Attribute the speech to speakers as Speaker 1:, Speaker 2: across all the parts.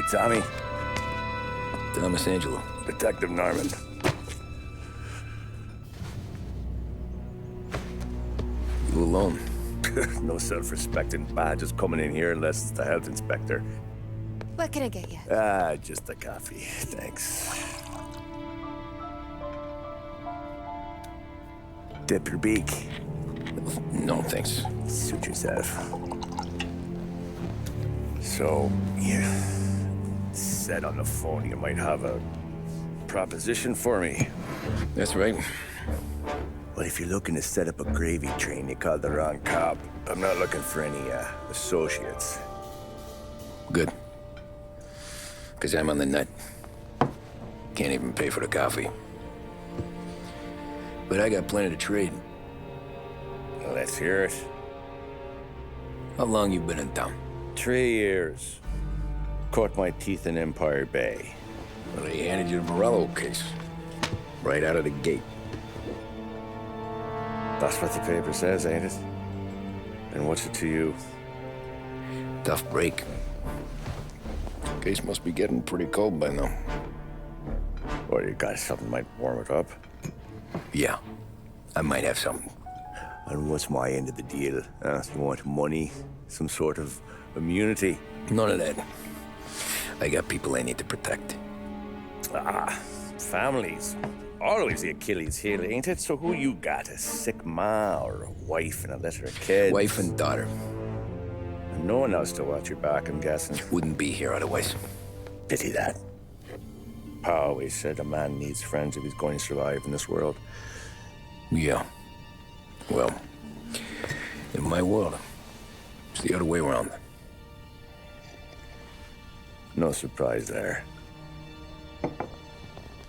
Speaker 1: You Tommy?
Speaker 2: Thomas Angelo.
Speaker 1: Detective Norman.
Speaker 2: You alone?
Speaker 1: No self-respecting badges coming in here unless it's the health inspector.
Speaker 3: What can I get you?
Speaker 1: Just a coffee. Thanks. Dip your beak.
Speaker 2: No, thanks.
Speaker 1: Suit yourself. So, you said on the phone you might have a proposition for me.
Speaker 2: That's right.
Speaker 1: Well, if you're looking to set up a gravy train, you called the wrong cop. I'm not looking for any, associates.
Speaker 2: Good. Because I'm on the nut. Can't even pay for the coffee. But I got plenty to trade.
Speaker 1: Well, let's hear it.
Speaker 2: How long you been in town?
Speaker 1: 3 years. Caught my teeth in Empire Bay.
Speaker 2: Well, they handed you the Morello case. Right out of the gate.
Speaker 1: That's what the paper says, ain't it? And what's it to you?
Speaker 2: Tough break. Case must be getting pretty cold by now.
Speaker 1: Or you got something might warm it up?
Speaker 2: Yeah, I might have something.
Speaker 1: And what's my end of the deal? You want money? Some sort of immunity?
Speaker 2: None of that. I got people I need to protect.
Speaker 1: Families. Always the Achilles heel, ain't it? So who you got? A sick ma or a wife and a litter of kids?
Speaker 2: Wife and daughter.
Speaker 1: And no one else to watch your back, I'm guessing.
Speaker 2: Wouldn't be here otherwise.
Speaker 1: Pity that. Pa always said a man needs friends if he's going to survive in this world.
Speaker 2: Yeah. Well, in my world, it's the other way around.
Speaker 1: No surprise there.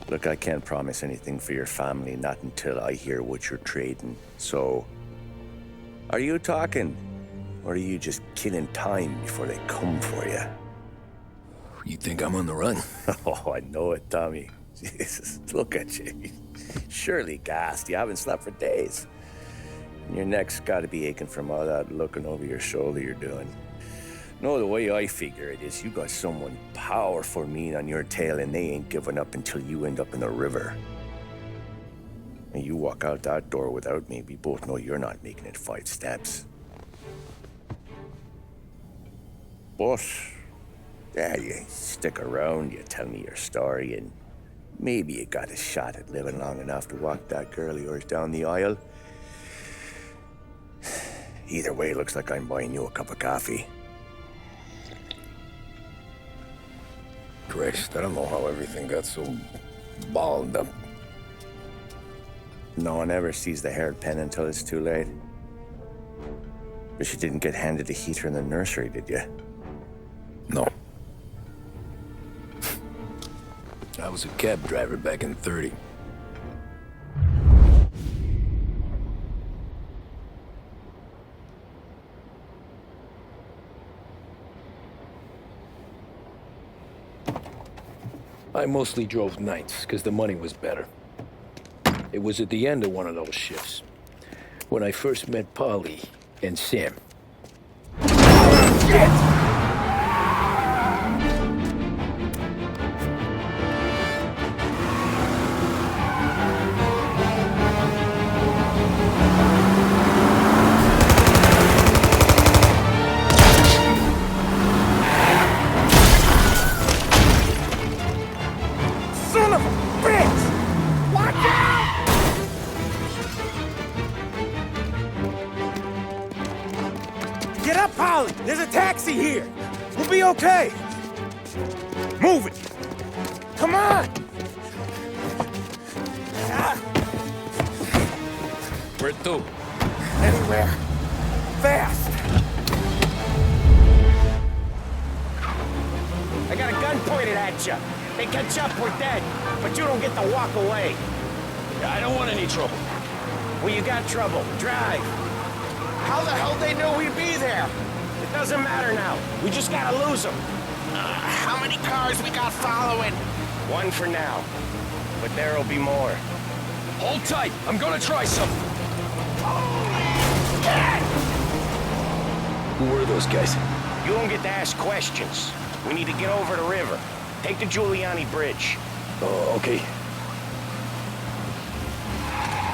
Speaker 1: Look, I can't promise anything for your family, not until I hear what you're trading. So, are you talking? Or are you just killing time before they come for you?
Speaker 2: You think I'm on the run?
Speaker 1: Oh, I know it, Tommy. Jesus, look at you. Surely gassed. You haven't slept for days. And your neck's got to be aching from all that looking over your shoulder you're doing. No, the way I figure it is you got someone powerful mean on your tail and they ain't giving up until you end up in the river. And you walk out that door without me, we both know you're not making it 5 steps. But, yeah, you stick around, you tell me your story, and maybe you got a shot at living long enough to walk that girl of yours down the aisle. Either way, looks like I'm buying you a cup of coffee.
Speaker 2: Christ, I don't know how everything got so balled up.
Speaker 1: No one ever sees the hairpin until it's too late. But you didn't get handed a heater in the nursery, did you?
Speaker 2: No. I was a cab driver back in '30. I mostly drove nights, because the money was better. It was at the end of one of those shifts, when I first met Polly and Sam. Shit!
Speaker 4: Get up, Polly! There's a taxi here! We'll be okay! Move it! Come on!
Speaker 2: Where to?
Speaker 4: Anywhere. Fast! I got a gun pointed at you. They catch up, we're dead. But you don't get to walk away.
Speaker 2: I don't want any trouble.
Speaker 4: Well, you got trouble. Drive. How the hell they know we'd be there? It doesn't matter now. We just gotta lose them. How many cars we got following? One for now. But there'll be more.
Speaker 2: Hold tight. I'm gonna try something.
Speaker 4: Holy shit!
Speaker 2: Who were those guys?
Speaker 4: You don't get to ask questions. We need to get over the river. Take the Giuliani Bridge.
Speaker 2: Oh, okay.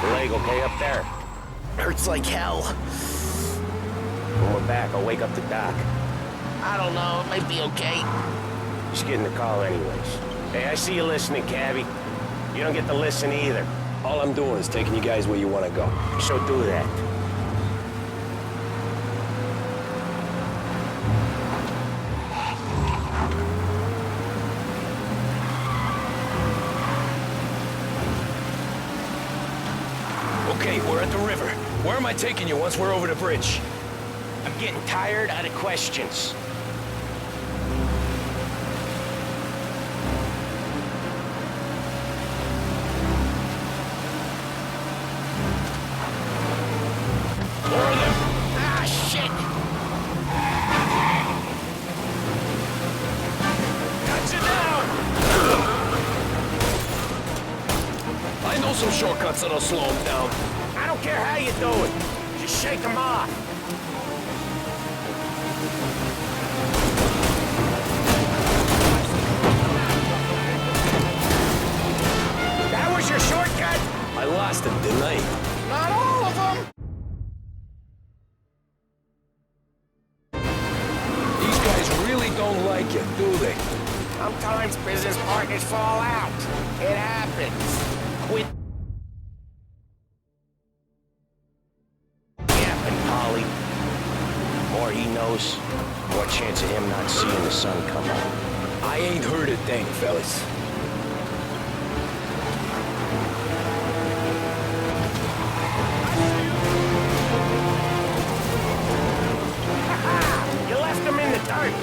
Speaker 4: Your leg okay up there?
Speaker 5: Hurts like hell.
Speaker 4: When we're back, I'll wake up the doc.
Speaker 5: I don't know, it might be okay.
Speaker 4: Just getting the call anyways. Hey, I see you listening, Cabby. You don't get to listen either.
Speaker 2: All I'm doing is taking you guys where you want to go.
Speaker 4: So do that.
Speaker 2: Okay, we're at the river. Where am I taking you once we're over the bridge?
Speaker 4: I'm getting tired of the questions.
Speaker 5: More of them! Ah, shit! Got you down!
Speaker 2: I know some shortcuts that'll slow them down.
Speaker 4: I don't care how you do it. Just shake them off. That was your shortcut?
Speaker 2: I lost him, didn't I?
Speaker 5: Not all of them!
Speaker 2: These guys really don't like you, do they?
Speaker 4: Sometimes business partners fall out. It happens. Quit yapping, Polly. More he knows, more chance of him not seeing the sun come up.
Speaker 2: I ain't heard a thing, fellas.
Speaker 4: You left him in the dirt.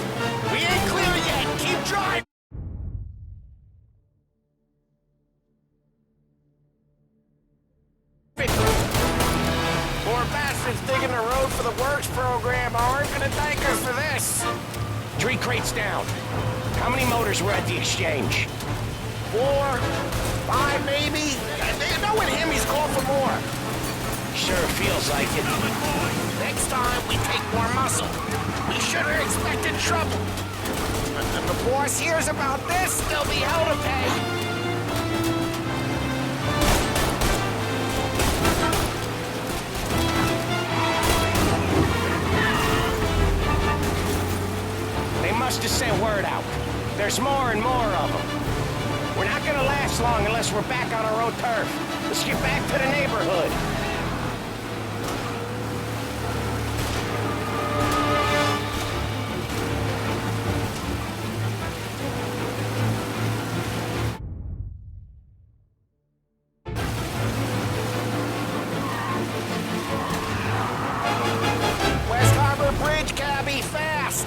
Speaker 5: We ain't clear yet! Keep driving! Poor bastards digging the road for the works program aren't gonna thank us for this.
Speaker 4: 3 crates down. How many motors were at the exchange?
Speaker 5: 4, 5 maybe? Knowing him, he's called for more.
Speaker 4: Sure feels like it.
Speaker 5: Next time, we take more muscle. We should have expected trouble. If the boss hears about this, there'll be hell to pay.
Speaker 4: They must have sent word out. There's more and more of them. We're not gonna last long unless we're back on our own turf. Let's get back to the neighborhood.
Speaker 5: West Harbor Bridge, cabby, fast!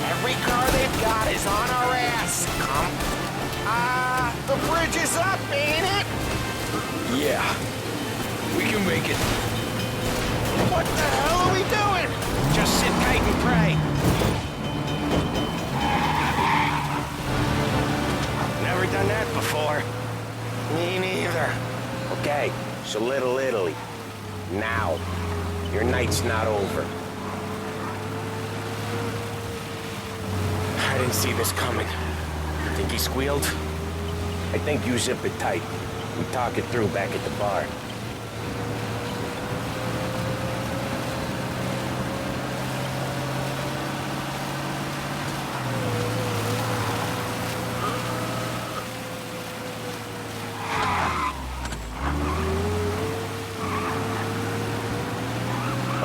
Speaker 5: Every car they've got is on our ass. Come. The bridge is up, ain't it?
Speaker 2: Yeah. We can make it.
Speaker 5: What the hell are we doing?
Speaker 4: Just sit tight and pray. Never done that before.
Speaker 5: Me neither.
Speaker 4: Okay, so Little Italy. Now. Your night's not over. I didn't see this coming. You think he squealed? I think you zip it tight. We talk it through back at the bar.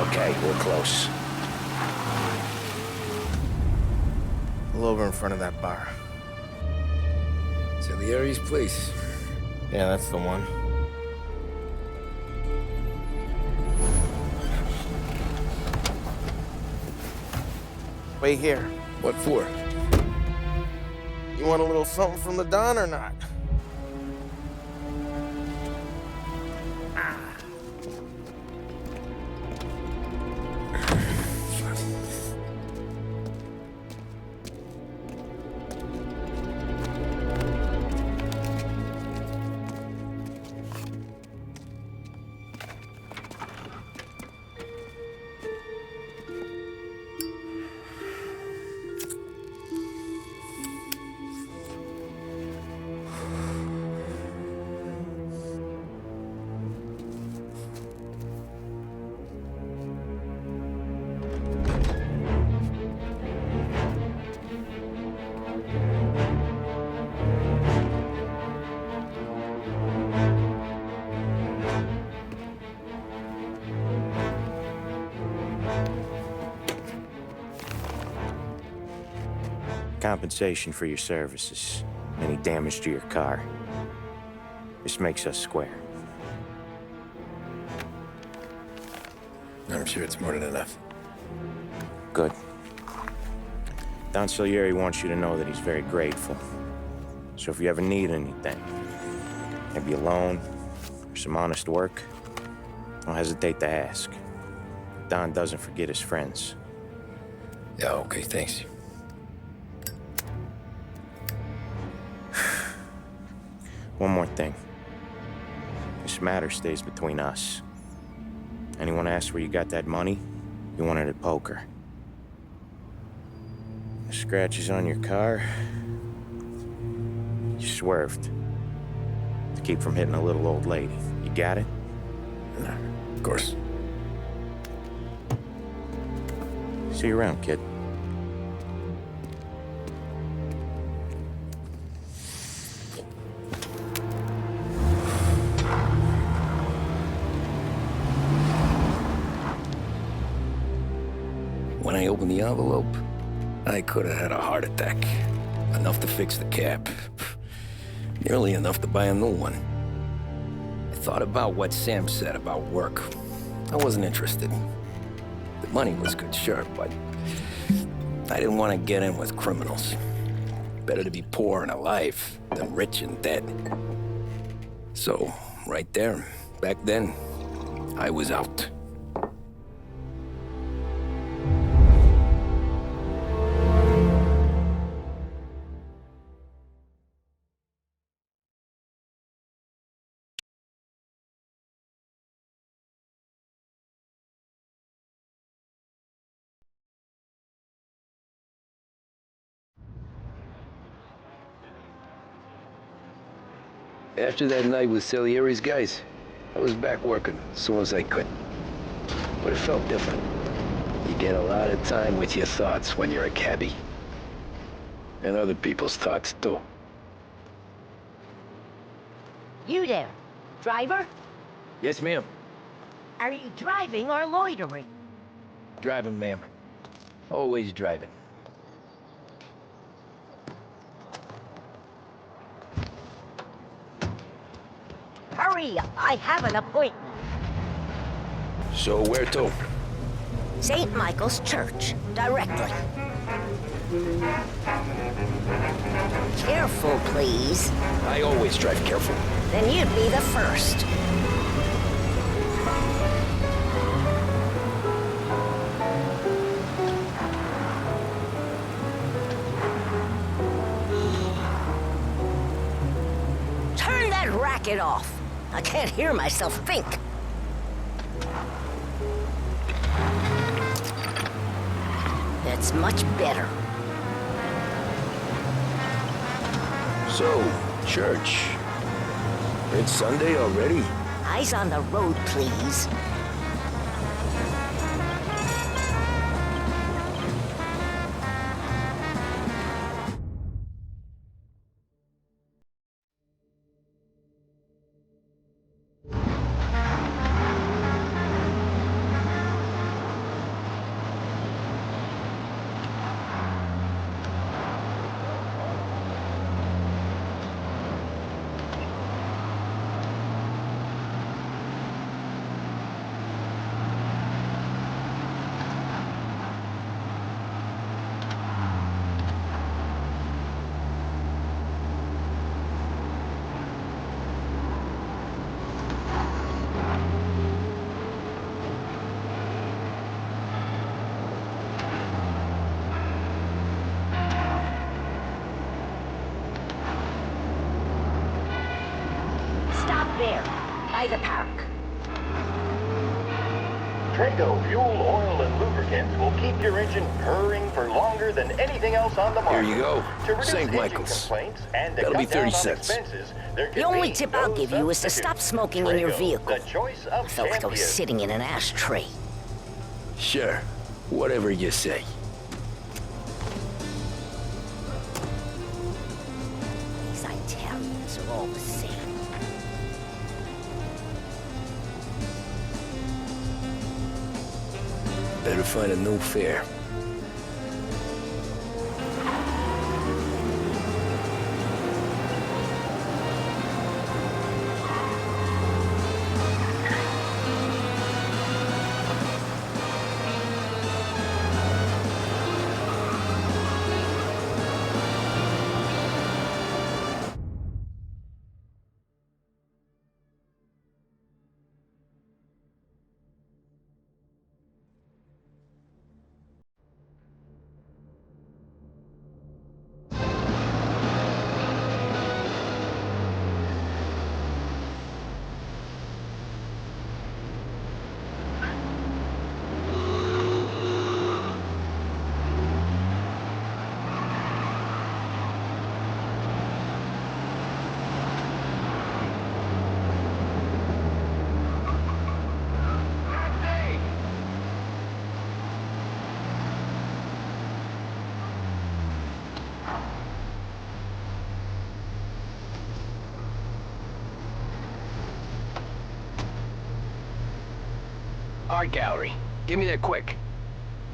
Speaker 4: Okay, we're close.
Speaker 5: Pull over in front of that bar.
Speaker 2: Salieri's place.
Speaker 5: Yeah, that's the one. Wait here.
Speaker 2: What for?
Speaker 5: You want a little something from the Don or not?
Speaker 6: compensation for your services, any damage to your car. This makes us square.
Speaker 2: I'm sure it's more than enough.
Speaker 6: Good. Don Salieri wants you to know that he's very grateful. So if you ever need anything, maybe a loan or some honest work, don't hesitate to ask. Don doesn't forget his friends.
Speaker 2: Yeah, okay, thanks.
Speaker 6: One more thing. This matter stays between us. Anyone asks where you got that money, you won it at poker. The scratches on your car, you swerved to keep from hitting a little old lady. You got it?
Speaker 2: Nah, of course.
Speaker 6: See you around, kid.
Speaker 2: When I opened the envelope, I could have had a heart attack. Enough to fix the cap. Nearly enough to buy a new one. I thought about what Sam said about work. I wasn't interested. The money was good, sure, but I didn't want to get in with criminals. Better to be poor and alive than rich and dead. So, right there, back then, I was out. After that night with Salieri's guys, I was back working as soon as I could. But it felt different. You get a lot of time with your thoughts when you're a cabbie. And other people's thoughts, too.
Speaker 7: You there, driver?
Speaker 2: Yes, ma'am.
Speaker 7: Are you driving or loitering?
Speaker 2: Driving, ma'am. Always driving.
Speaker 7: Hurry, I have an appointment.
Speaker 2: So where to?
Speaker 7: St. Michael's Church, directly. Careful, please.
Speaker 2: I always drive careful.
Speaker 7: Then you'd be the first. Turn that racket off. I can't hear myself think. That's much better.
Speaker 2: So, church. It's Sunday already?
Speaker 7: Eyes on the road, please. There, by the park.
Speaker 8: Trego fuel, oil, and lubricants will keep your engine purring for longer than anything else on the market.
Speaker 2: Here you go.
Speaker 8: To reduce
Speaker 2: St.
Speaker 8: engine
Speaker 2: Michael's.
Speaker 8: complaints and to
Speaker 2: That'll be
Speaker 8: cut down
Speaker 2: 30
Speaker 8: on
Speaker 2: cents.
Speaker 8: expenses, there can
Speaker 7: The only
Speaker 8: be
Speaker 7: tip I'll
Speaker 8: no
Speaker 7: give you is to
Speaker 8: substitute.
Speaker 7: stop smoking in your
Speaker 8: Trego,
Speaker 7: vehicle.
Speaker 8: the choice of
Speaker 7: I felt like I was
Speaker 8: champions.
Speaker 7: sitting in an ashtray.
Speaker 2: Sure. Whatever you say.
Speaker 7: These Italians are all the same.
Speaker 2: Better find a new fare. art gallery. Give me that quick.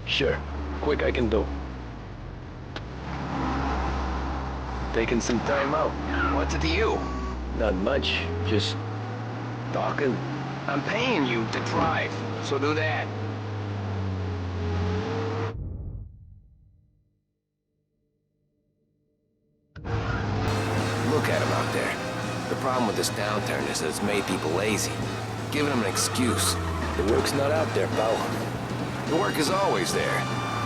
Speaker 2: Sure. Quick I can do. Taking some time out. What's it to you? Not much. Just talking. I'm paying you to drive, so do that. Look at him out there. The problem with this downturn is that it's made people lazy, giving them an excuse. The work's not out there, pal. The work is always there.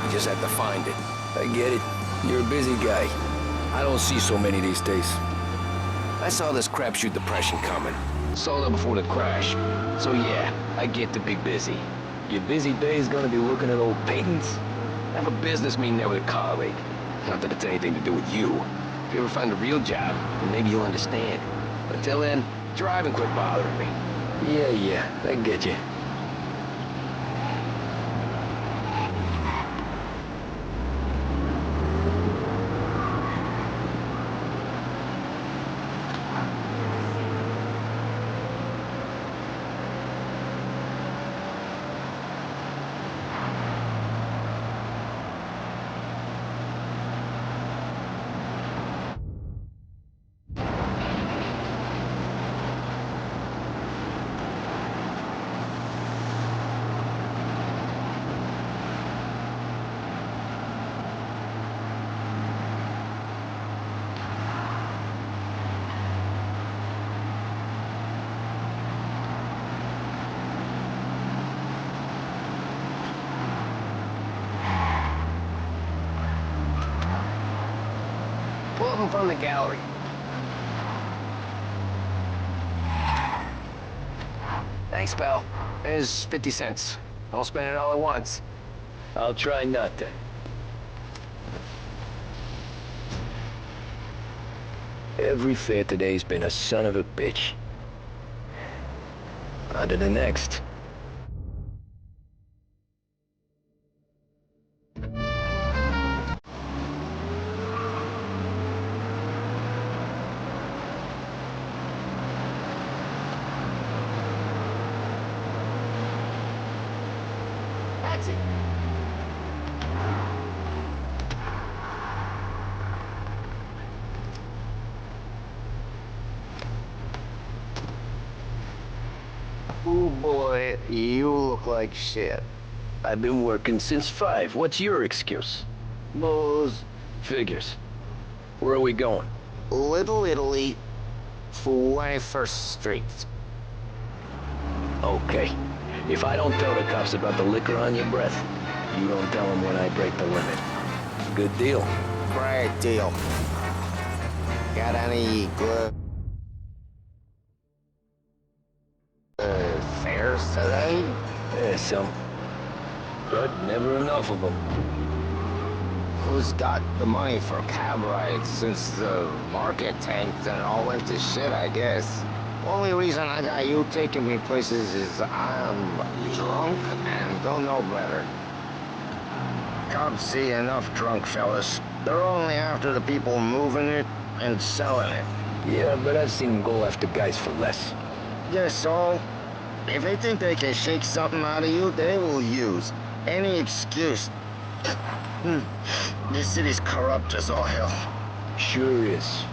Speaker 2: You just have to find it. I get it. You're a busy guy. I don't see so many these days. I saw this crapshoot depression coming. Sold up before the crash. So yeah, I get to be busy. Your busy day's gonna be looking at old paintings? Have a business meeting there with a colleague. Not that it's anything to do with you. If you ever find a real job, then maybe you'll understand. But until then, drive and quit bothering me. Yeah, I get you. Pull up in front of the gallery. Thanks, pal. There's 50 cents. I'll spend it all at once. I'll try not to. Every fair today's been a son of a bitch. On to the next.
Speaker 5: Taxi.
Speaker 2: Oh boy, you look like shit. I've been working since 5. What's your excuse? Booze. Figures. Where are we going?
Speaker 5: Little Italy, 21st Street.
Speaker 2: Okay. If I don't tell the cops about the liquor on your breath, you don't tell them when I break the limit. Good deal.
Speaker 5: Great deal. Got any good fares today?
Speaker 2: Yeah, some. But never enough of them.
Speaker 5: Who's got the money for cab rides since the market tanked and all went to shit, I guess? Only reason I got you taking me places is I'm drunk and don't know better. Cops see enough drunk fellas. They're only after the people moving it and selling it.
Speaker 2: Yeah, but I've seen them go after guys for less.
Speaker 5: Yes, so if they think they can shake something out of you, they will use any excuse. This city's corrupt as all hell.
Speaker 2: Sure is.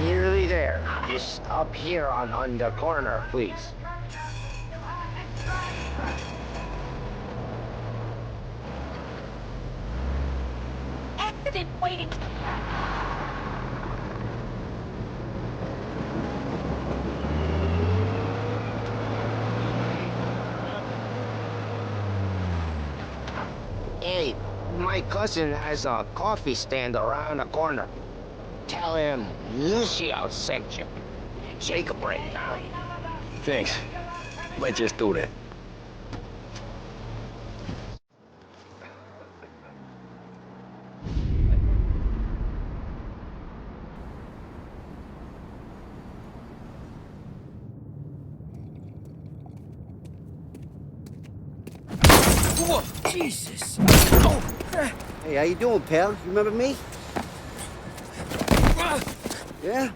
Speaker 5: Nearly there. Just up here on the corner, please.
Speaker 7: Accident waiting.
Speaker 5: Hey, my cousin has a coffee stand around the corner. Tell him Lucio sent you. Take a break now.
Speaker 2: Thanks. Might just do that. Whoa, Jesus. Oh.
Speaker 9: Hey, how you doing, pal? You remember me? Yeah?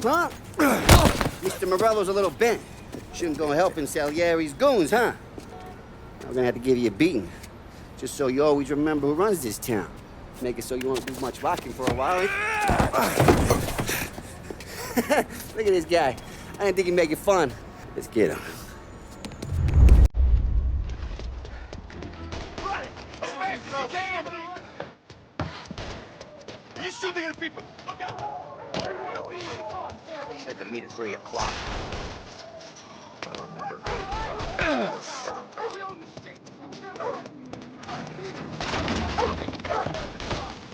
Speaker 9: Huh? Mr. Morello's a little bent. Shouldn't go helping Salieri's goons, huh? I'm gonna have to give you a beating. Just so you always remember who runs this town. Make it so you won't do much rocking for a while. Look at this guy. I didn't think he'd make it fun. Let's get him.
Speaker 8: You shooting at people? Look out!
Speaker 5: Said to meet at 3 o'clock.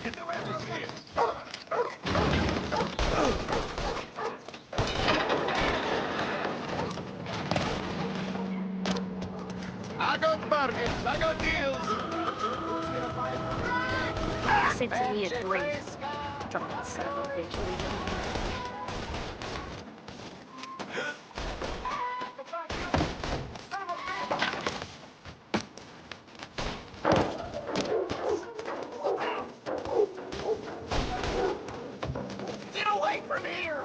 Speaker 8: Get the weapons here. I got bargains, I got deals.
Speaker 10: Said to me at 3. Drop that son of a bitch.
Speaker 8: Get away from here!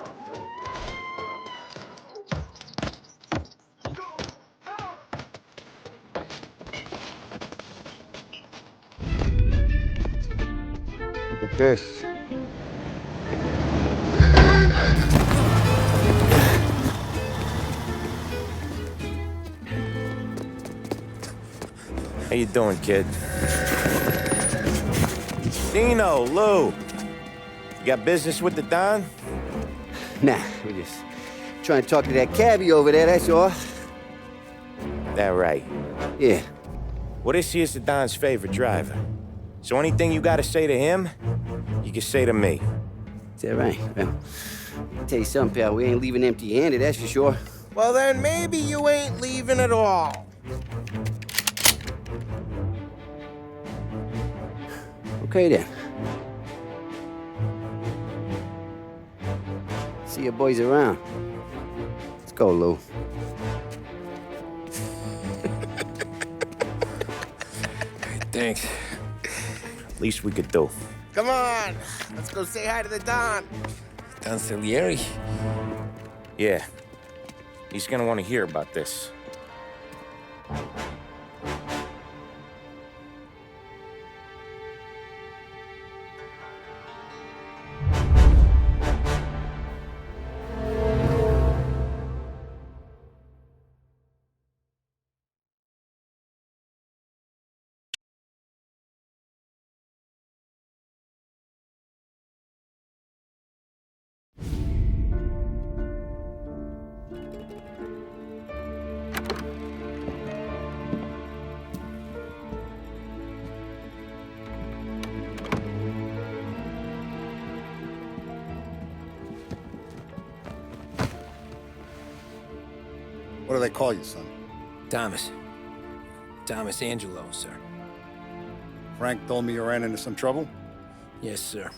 Speaker 9: Look at this.
Speaker 6: How you doing, kid? Dino, Lou. You got business with the Don?
Speaker 9: Nah, we're just trying to talk to that cabbie over there, that's all.
Speaker 6: That right.
Speaker 9: Yeah.
Speaker 6: Well, this here's the Don's favorite driver. So anything you gotta say to him, you can say to me.
Speaker 9: Is that right? Well, I'll tell you something, pal. We ain't leaving empty-handed, that's for sure.
Speaker 4: Well, then maybe you ain't leaving at all.
Speaker 9: Okay, then. See your boys around. Let's go, Lou.
Speaker 2: Thanks.
Speaker 6: Least we could do.
Speaker 4: Come on, let's go say hi to the Don.
Speaker 2: Don Salieri?
Speaker 6: Yeah. He's gonna want to hear about this.
Speaker 11: What do they call you, son?
Speaker 2: Thomas. Thomas Angelo, sir.
Speaker 11: Frank told me you ran into some trouble?
Speaker 2: Yes, sir.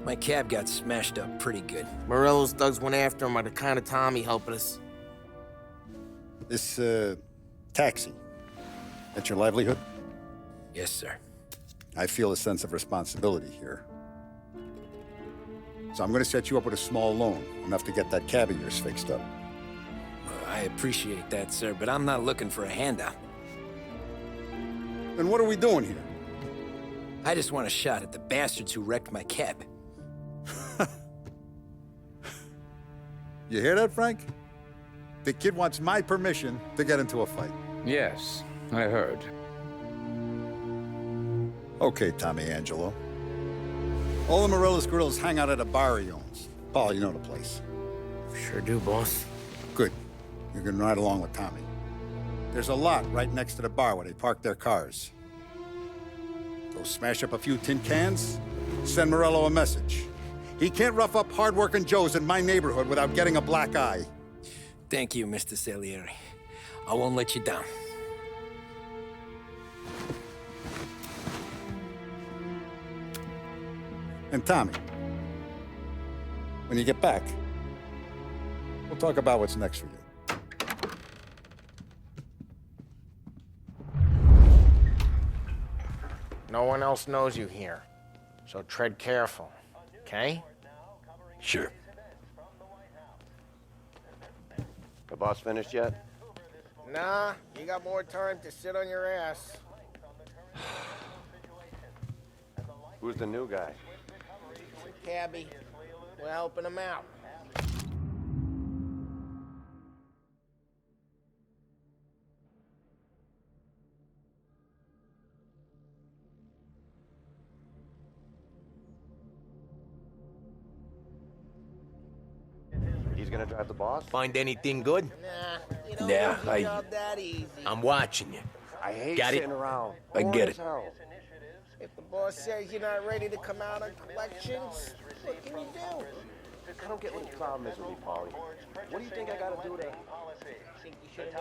Speaker 2: My cab got smashed up pretty good.
Speaker 4: Morello's thugs went after him on account of Tommy helping us.
Speaker 11: This, taxi, that's your livelihood?
Speaker 2: Yes, sir.
Speaker 11: I feel a sense of responsibility here. So I'm gonna set you up with a small loan, enough to get that cab of yours fixed up.
Speaker 2: I appreciate that, sir, but I'm not looking for a handout.
Speaker 11: Then what are we doing here?
Speaker 2: I just want a shot at the bastards who wrecked my cab.
Speaker 11: You hear that, Frank? The kid wants my permission to get into a fight.
Speaker 12: Yes, I heard.
Speaker 11: Okay, Tommy Angelo. All the Morello's girls hang out at a bar he owns. Paul, you know the place.
Speaker 4: Sure do, boss.
Speaker 11: Good. You can ride along with Tommy. There's a lot right next to the bar where they park their cars. Go smash up a few tin cans, send Morello a message. He can't rough up hard-working Joes in my neighborhood without getting a black eye.
Speaker 2: Thank you, Mr. Salieri. I won't let you down.
Speaker 11: And Tommy, when you get back, We'll talk about what's next for you.
Speaker 4: No one else knows you here, so tread careful, okay?
Speaker 2: Sure.
Speaker 1: The boss finished yet?
Speaker 4: Nah, you got more time to sit on your ass.
Speaker 1: Who's the new guy?
Speaker 4: Cabby, we're helping him out.
Speaker 1: He's gonna drive the boss?
Speaker 12: Find anything good?
Speaker 4: Nah, you don't
Speaker 2: Yeah,
Speaker 4: make the
Speaker 2: I-
Speaker 4: job that easy.
Speaker 12: I'm watching you.
Speaker 1: I hate
Speaker 12: Got it?
Speaker 1: sitting around.
Speaker 2: I
Speaker 1: Bored
Speaker 2: get
Speaker 1: as
Speaker 2: it.
Speaker 1: hell.
Speaker 4: If the boss says you're not ready to come out on collections, what can you do?
Speaker 1: I don't get what the problem is with you, Paulie. What do you think I gotta do to...
Speaker 4: Think you should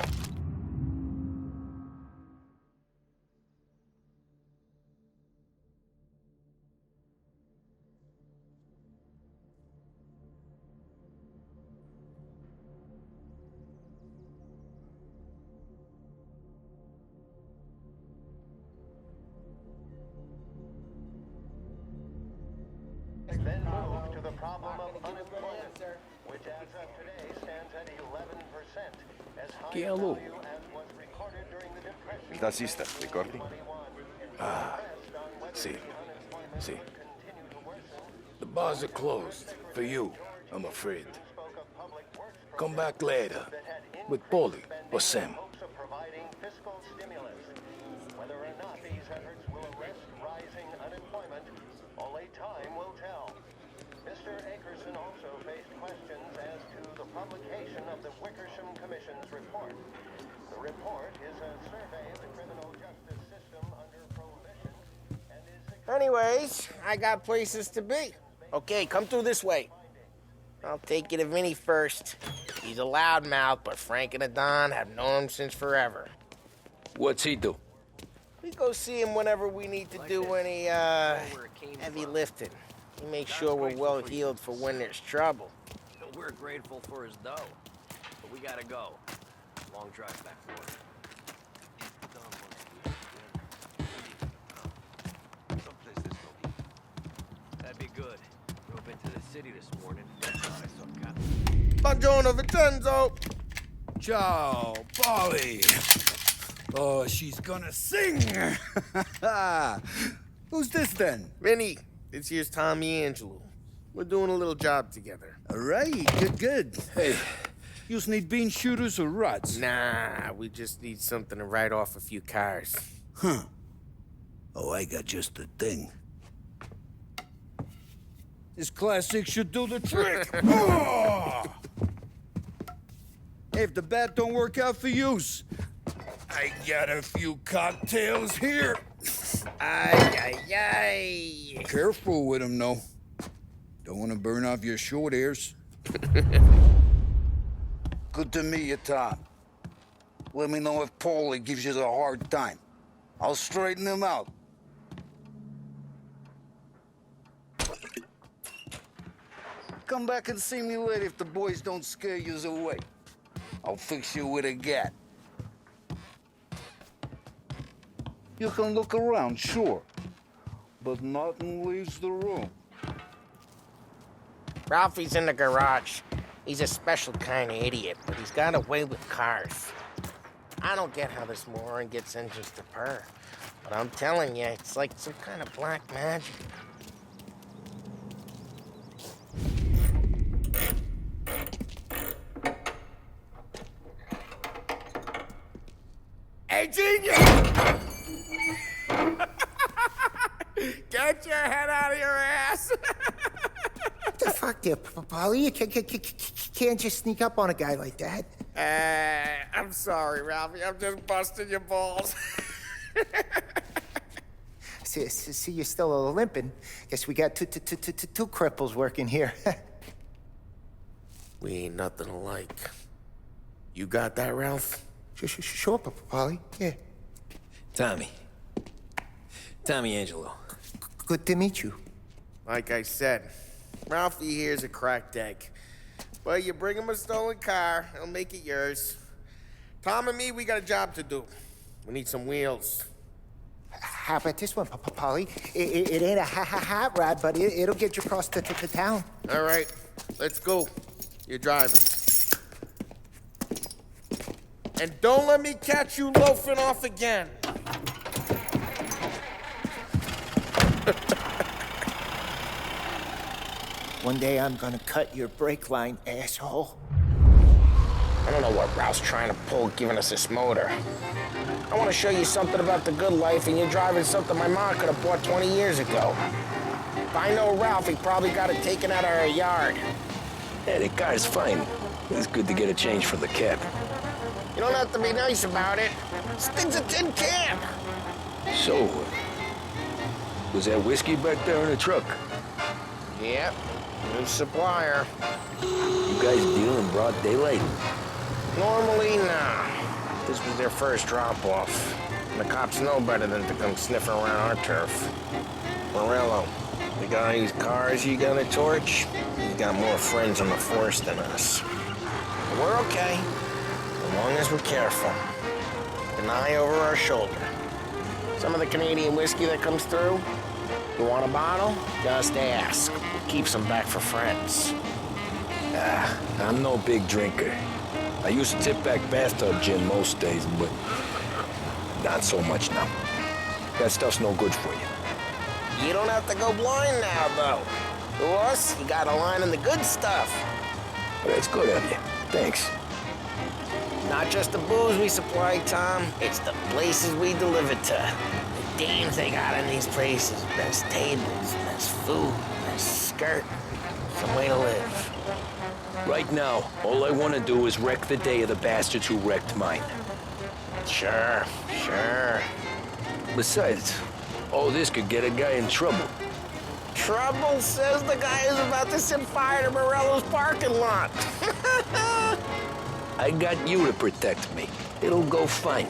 Speaker 8: Then move to the problem of unemployment, which as of today stands at 11%, as high
Speaker 2: Che
Speaker 8: a
Speaker 2: allo?
Speaker 8: value as was recorded during the Depression.
Speaker 1: Il taxista, ricordi?
Speaker 2: See. See. The bars are closed. For you, I'm afraid. Come back later. With Paulie or Sam.
Speaker 8: Hopes of providing fiscal stimulus. Whether or not these efforts will arrest rising unemployment, only time will tell. Mr. Akerson also faced questions as to the publication of the Wickersham Commission's report. The report is a survey of the criminal justice system under prohibition and is...
Speaker 4: Anyways, I got places to be. Okay, come through this way. I'll take you to Vinny first. He's a loudmouth, but Frank and the Don have known him since forever.
Speaker 2: What's he do?
Speaker 4: We go see him whenever we need to do any, heavy lifting. He makes sure we're well healed for when there's trouble.
Speaker 2: We're grateful for his dough, but we gotta go. Long drive back to work. That'd be good. Drove into the city this morning. Thought I saw cops.
Speaker 4: Buongiorno, Vincenzo!
Speaker 13: Ciao, Polly. Oh, she's gonna sing. Who's this then?
Speaker 4: Vinny, this here's Tommy Angelo. We're doing a little job together.
Speaker 13: All right, good. Hey, you need bean shooters or rods?
Speaker 4: Nah, we just need something to write off a few cars.
Speaker 13: Huh. Oh, I got just the thing. This classic should do the trick. Oh! Hey, if the bat don't work out for yous, I got a few cocktails here.
Speaker 4: Ay.
Speaker 13: Careful with them, though. Don't want to burn off your short hairs. Good to meet you, Tom. Let me know if Paulie gives you a hard time. I'll straighten him out. Come back and see me later if the boys don't scare yous away. I'll fix you with a gat. You can look around, sure, but nothing leaves the room.
Speaker 4: Ralphie's in the garage. He's a special kind of idiot, but he's got a way with cars. I don't get how this moron gets engines to purr, but I'm telling you, it's like some kind of black magic. Hey, genius! Get your head out of your ass!
Speaker 14: What the fuck there, Polly? You can't just sneak up on a guy like that.
Speaker 4: I'm sorry, Ralphie. I'm just busting your balls.
Speaker 14: See, you're still limping. Guess we got two cripples working here.
Speaker 4: We ain't nothing alike. You got that, Ralph?
Speaker 14: Sure, Polly. Yeah.
Speaker 2: Tommy Angelo.
Speaker 14: Good to meet you.
Speaker 4: Like I said, Ralphie here's a cracked egg. Well, you bring him a stolen car, he'll make it yours. Tom and me, we got a job to do. We need some wheels.
Speaker 14: How about this one, Polly? It ain't a hot rod, but it'll get you across to town.
Speaker 4: All right, let's go. You're driving. And don't let me catch you loafing off again.
Speaker 14: One day I'm gonna cut your brake line, asshole.
Speaker 4: I don't know what Ralph's trying to pull giving us this motor. I want to show you something about the good life, and you're driving something my mom could have bought 20 years ago. If I know Ralph, he probably got it taken out of our yard.
Speaker 2: Yeah, the car's fine. It's good to get a change for the cab.
Speaker 4: You don't have to be nice about it. This thing's a tin can.
Speaker 2: So, was that whiskey back there in the truck?
Speaker 4: Yep, new supplier.
Speaker 2: You guys deal in broad daylight?
Speaker 4: Normally, nah. This was their first drop-off. And the cops know better than to come sniffing around our turf. Morello, the guy whose cars you got a torch, he's got more friends on the force than us. But we're okay, as long as we're careful. An eye over our shoulder. Some of the Canadian whiskey that comes through, you want a bottle? Just ask. Keep some back for friends.
Speaker 2: I'm no big drinker. I used to tip back bathtub gin most days, but not so much now. That stuff's no good for you.
Speaker 4: You don't have to go blind now, though. To us, you got a line in the good stuff.
Speaker 2: Well, that's good of you. Thanks.
Speaker 4: Not just the booze we supply, Tom. It's the places we deliver to. The dames they got in these places. Best tables, best food, best skirt. Some way to live.
Speaker 2: Right now, all I want to do is wreck the day of the bastards who wrecked mine.
Speaker 4: Sure.
Speaker 2: Besides, all this could get a guy in trouble.
Speaker 4: Trouble, says the guy who's about to set fire to Morello's parking lot.
Speaker 2: I got you to protect me. It'll go fine.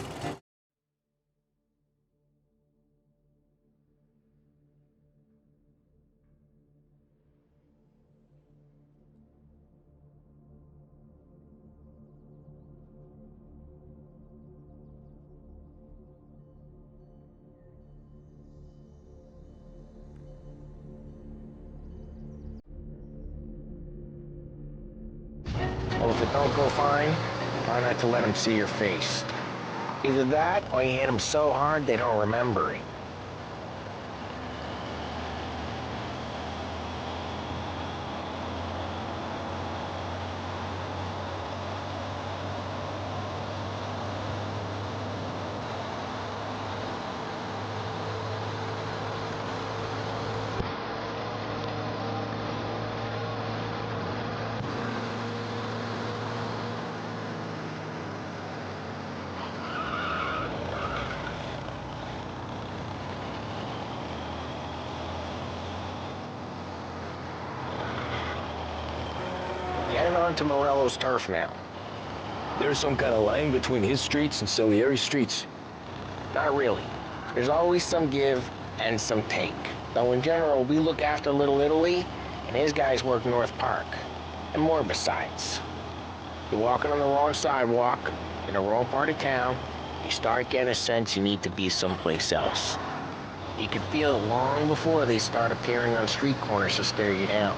Speaker 4: Well, if it don't go fine, try not to let them see your face. Either that, or you hit them so hard they don't remember it. Getting onto Morello's turf now.
Speaker 2: There's some kind of line between his streets and Salieri's streets.
Speaker 4: Not really. There's always some give and some take. Though in general, we look after Little Italy, and his guys work North Park. And more besides. You're walking on the wrong sidewalk, in the wrong part of town, you start getting a sense you need to be someplace else. You can feel it long before they start appearing on street corners to stare you down.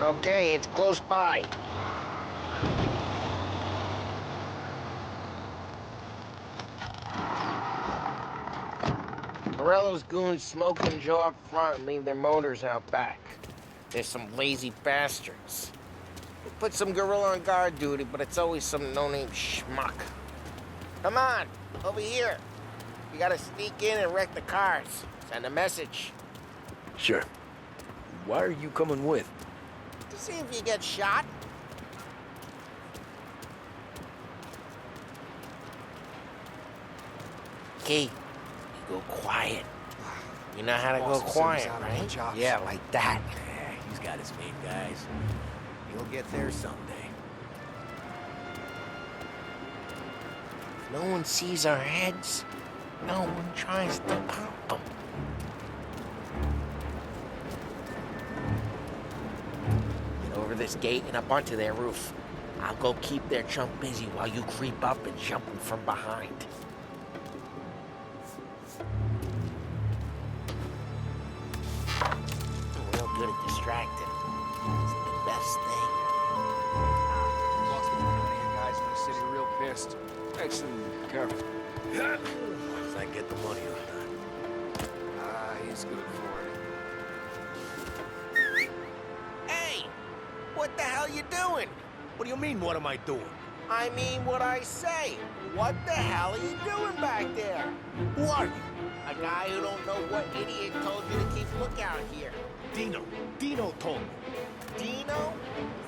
Speaker 4: Okay, it's close by. Morello's goons smoke and Joe up front and leave their motors out back. There's some lazy bastards. We put some gorilla on guard duty, but it's always some no-name schmuck. Come on, over here. You gotta sneak in and wreck the cars. Send a message.
Speaker 2: Sure. Why are you coming with?
Speaker 4: To see if you get shot. Key, you go quiet. You know how to go quiet, right?
Speaker 14: Yeah, like that.
Speaker 4: He's
Speaker 12: Everyone's got his main guys. You'll get there someday.
Speaker 4: No one sees our heads. No one tries to pop them. Get over this gate and up onto their roof. I'll go keep their chump busy while you creep up and jump him from behind. I'm real good at distracting. It's the best thing.
Speaker 15: Lost me one of you guys in the city real pissed. Excellent, careful.
Speaker 12: Once I get the money on that.
Speaker 15: Ah, he's good for it.
Speaker 4: Hey! What the hell you doing?
Speaker 12: What do you mean, what am I doing?
Speaker 4: I mean what I say. What the hell are you doing back there?
Speaker 12: Who are you?
Speaker 4: A guy who don't know what idiot told you to keep lookout here.
Speaker 12: Dino. Dino told me.
Speaker 4: Dino?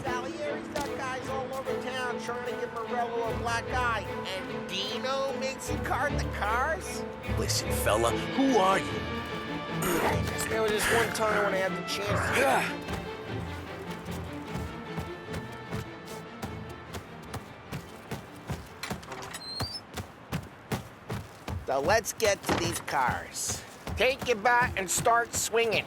Speaker 4: Salieri's got guys all over town trying to give Morello a black eye. And Dino makes you card the cars?
Speaker 12: Listen, fella, who are you?
Speaker 4: There was this one time when I had the chance to... So let's get to these cars. Take your bat and start swinging.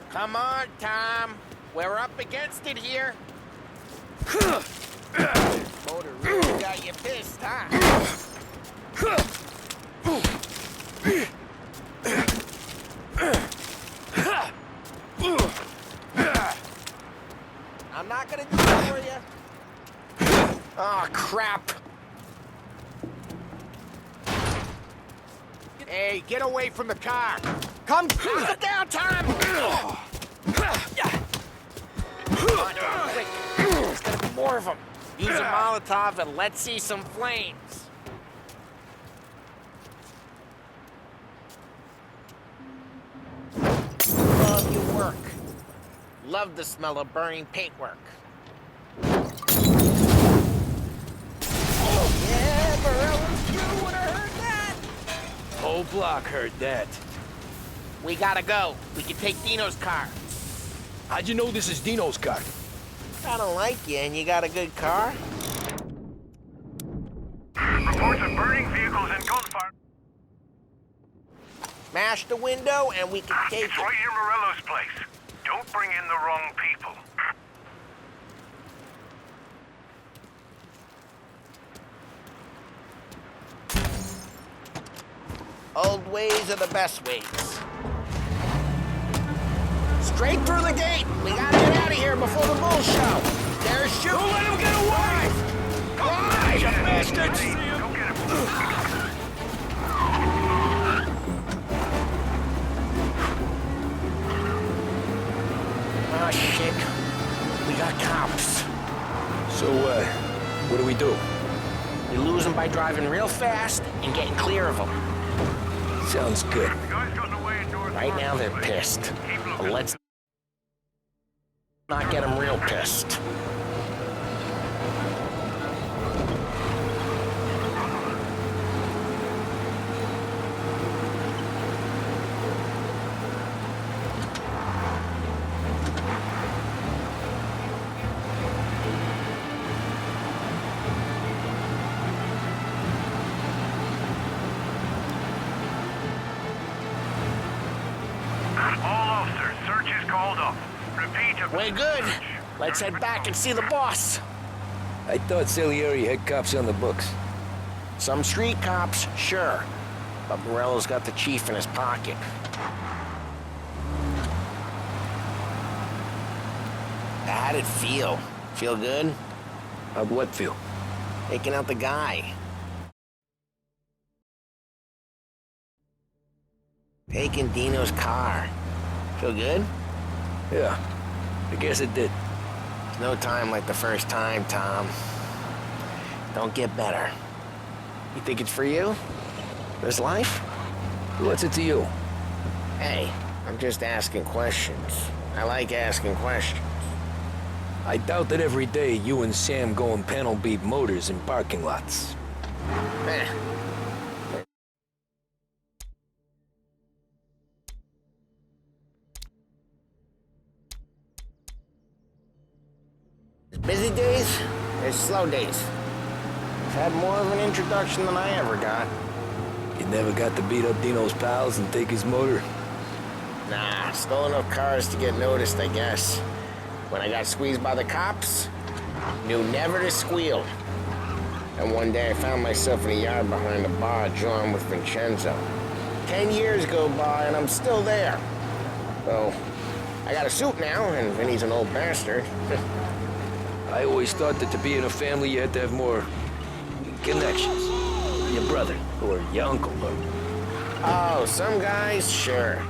Speaker 4: Come on, Tom. We're up against it here. Motor really got you pissed, huh? I'm not gonna do it for you. Oh, crap.
Speaker 12: Hey, get away from the car!
Speaker 4: Come, knock it down, Tom! Come on, quick. There's gonna be more of them. Use a Molotov and let's see some flames. Love your work. Love the smell of burning paintwork. Oh, yeah, Morello's you would have heard that.
Speaker 2: Whole block heard that.
Speaker 4: We gotta go. We can take Dino's car.
Speaker 2: How'd you know this is Dino's car?
Speaker 4: I don't like you, and you got a good car?
Speaker 8: Reports of burning vehicles and gunfire.
Speaker 4: Smash the window, and we can take
Speaker 8: It's
Speaker 4: it.
Speaker 8: right near Morello's place. Don't bring in the wrong people.
Speaker 4: Old ways are the best ways. Straight through the gate. We gotta get out of here before the bull show. There's shooting.
Speaker 12: Don't let him get away!
Speaker 4: Drive, you bastards!
Speaker 8: Go get him.
Speaker 4: Oh, shit. We got cops.
Speaker 2: So, what do we do?
Speaker 4: We lose them by driving real fast and getting clear of them.
Speaker 2: Sounds good.
Speaker 8: The guy's gotten away indoors.
Speaker 4: Right now, they're pissed. But let's not get them real pissed.
Speaker 8: All officers, search is called off. Repeat.
Speaker 4: We're good. Let's head back and see the boss.
Speaker 2: I thought Salieri had cops on the books.
Speaker 4: Some street cops, sure. But Morello's got the chief in his pocket. How'd it feel? Feel good?
Speaker 2: How'd what feel?
Speaker 4: Taking out the guy. Taking Dino's car. Feel good?
Speaker 2: Yeah, I guess it did.
Speaker 4: There's no time like the first time, Tom. Don't get better. You think it's for you? This life?
Speaker 2: What's it to you?
Speaker 4: Hey, I'm just asking questions. I like asking questions.
Speaker 2: I doubt that every day you and Sam go and panel beat motors in parking lots.
Speaker 4: Eh. There's busy days, there's slow days. I've had more of an introduction than I ever got.
Speaker 2: You never got to beat up Dino's pals and take his motor?
Speaker 4: Nah, stole enough cars to get noticed, I guess. When I got squeezed by the cops, knew never to squeal. And one day I found myself in a yard behind a bar drawn with Vincenzo. 10 years go by and I'm still there. So, I got a suit now, and Vinny's an old bastard.
Speaker 2: I always thought that to be in a family you had to have more connections. Your brother, or your uncle, or...
Speaker 4: Oh, some guys, sure.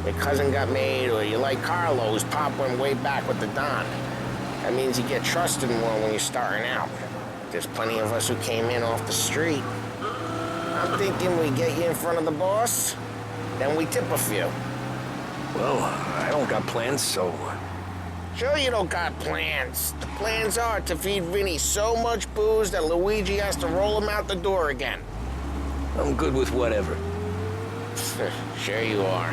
Speaker 4: Your cousin got made, or you like Carlos, Pop went way back with the Don. That means you get trusted more when you're starting out. There's plenty of us who came in off the street. I'm thinking we get you in front of the boss, then we tip a few.
Speaker 2: Well, I don't got plans, so...
Speaker 4: Sure you don't got plans. The plans are to feed Vinny so much booze that Luigi has to roll him out the door again.
Speaker 2: I'm good with whatever.
Speaker 4: Sure you are.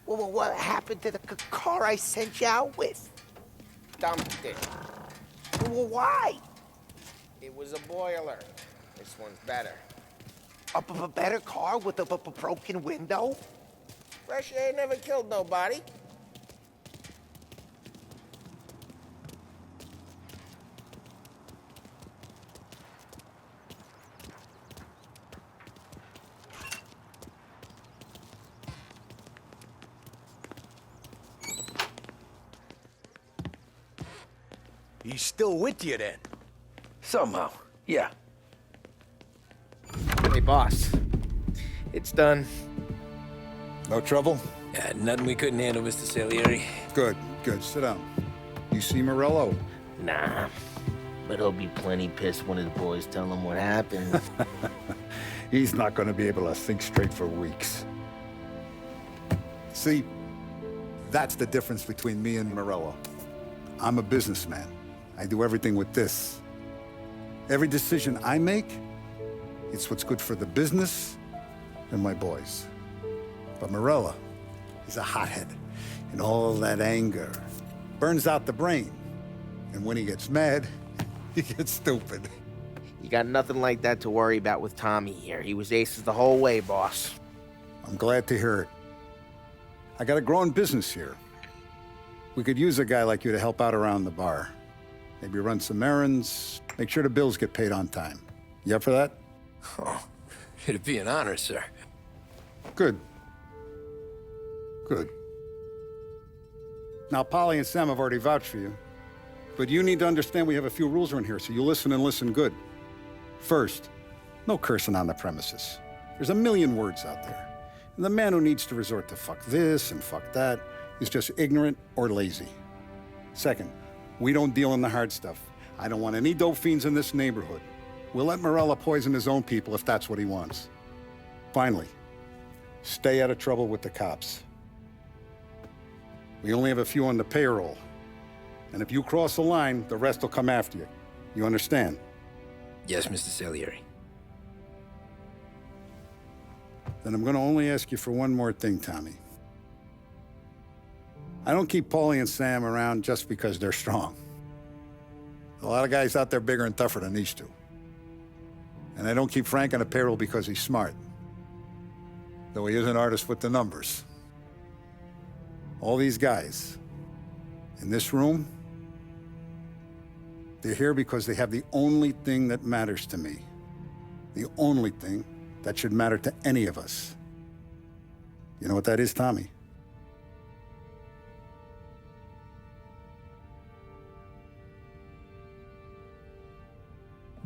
Speaker 14: What happened to the car I sent you out with?
Speaker 4: Dumped it.
Speaker 14: Well, why?
Speaker 4: It was a boiler. This one's better.
Speaker 14: A better car with a broken window?
Speaker 4: Fresh air never killed nobody.
Speaker 12: He's still with you, then?
Speaker 2: Somehow, yeah.
Speaker 4: Hey, boss. It's done.
Speaker 11: No trouble?
Speaker 2: Yeah, nothing we couldn't handle, Mr. Salieri.
Speaker 11: Good, good. Sit down. You see Morello?
Speaker 4: Nah. But he'll be plenty pissed when his boys tell him what happened.
Speaker 11: He's not going to be able to think straight for weeks. See, that's the difference between me and Morello. I'm a businessman. I do everything with this. Every decision I make, it's what's good for the business and my boys. But Morello, he's a hothead, and all that anger burns out the brain. And when he gets mad, he gets stupid.
Speaker 4: You got nothing like that to worry about with Tommy here. He was aces the whole way, boss.
Speaker 11: I'm glad to hear it. I got a growing business here. We could use a guy like you to help out around the bar. Maybe run some errands, make sure the bills get paid on time. You up for that?
Speaker 2: Oh, it'd be an honor, sir.
Speaker 11: Good. Good. Now, Polly and Sam have already vouched for you. But you need to understand we have a few rules around here, so you listen and listen good. First, no cursing on the premises. There's a million words out there. And the man who needs to resort to fuck this and fuck that is just ignorant or lazy. Second, we don't deal in the hard stuff. I don't want any dope fiends in this neighborhood. We'll let Morella poison his own people if that's what he wants. Finally, stay out of trouble with the cops. We only have a few on the payroll. And if you cross the line, the rest will come after you. You understand?
Speaker 2: Yes, Mr. Salieri.
Speaker 11: Then I'm gonna only ask you for one more thing, Tommy. I don't keep Paulie and Sam around just because they're strong. A lot of guys out there bigger and tougher than these two. And I don't keep Frank on the payroll because he's smart. Though he is an artist with the numbers. All these guys in this room, they're here because they have the only thing that matters to me. The only thing that should matter to any of us. You know what that is, Tommy?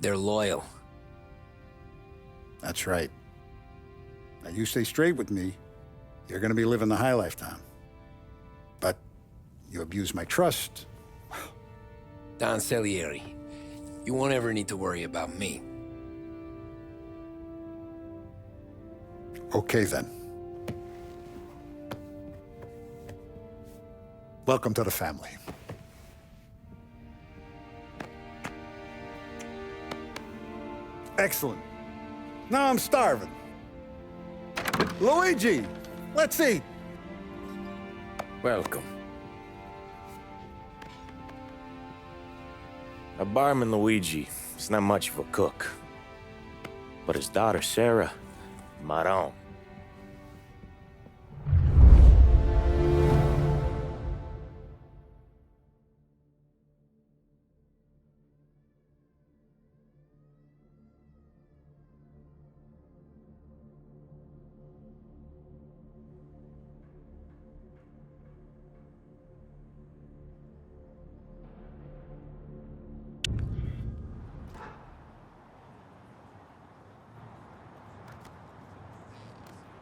Speaker 2: They're loyal.
Speaker 11: That's right. Now, you stay straight with me, you're gonna be living the high life, Tom. But you abuse my trust.
Speaker 2: Don Salieri, you won't ever need to worry about me.
Speaker 11: Okay, then. Welcome to the family. Excellent. Now I'm starving. Luigi, let's eat.
Speaker 6: Welcome. Our barman Luigi is not much of a cook. But his daughter Sarah, Maron.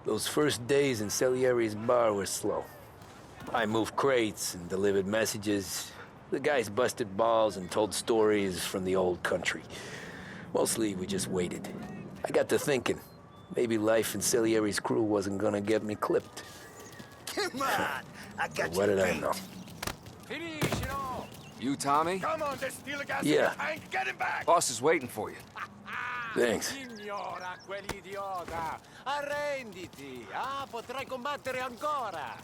Speaker 2: Those first days in Salieri's bar were slow. I moved crates and delivered messages. The guys busted balls and told stories from the old country. Mostly, we just waited. I got to thinking, maybe life in Salieri's crew wasn't gonna get me clipped.
Speaker 12: Come on! I got
Speaker 2: What did I know?
Speaker 15: You, Tommy?
Speaker 4: Come on, there's steel gas
Speaker 2: Yeah.
Speaker 4: in the tank. Get him back!
Speaker 15: Boss is waiting for you.
Speaker 2: Thanks.
Speaker 4: Signora, quell'idiota! Arrenditi! Ah, potrai combattere ancora!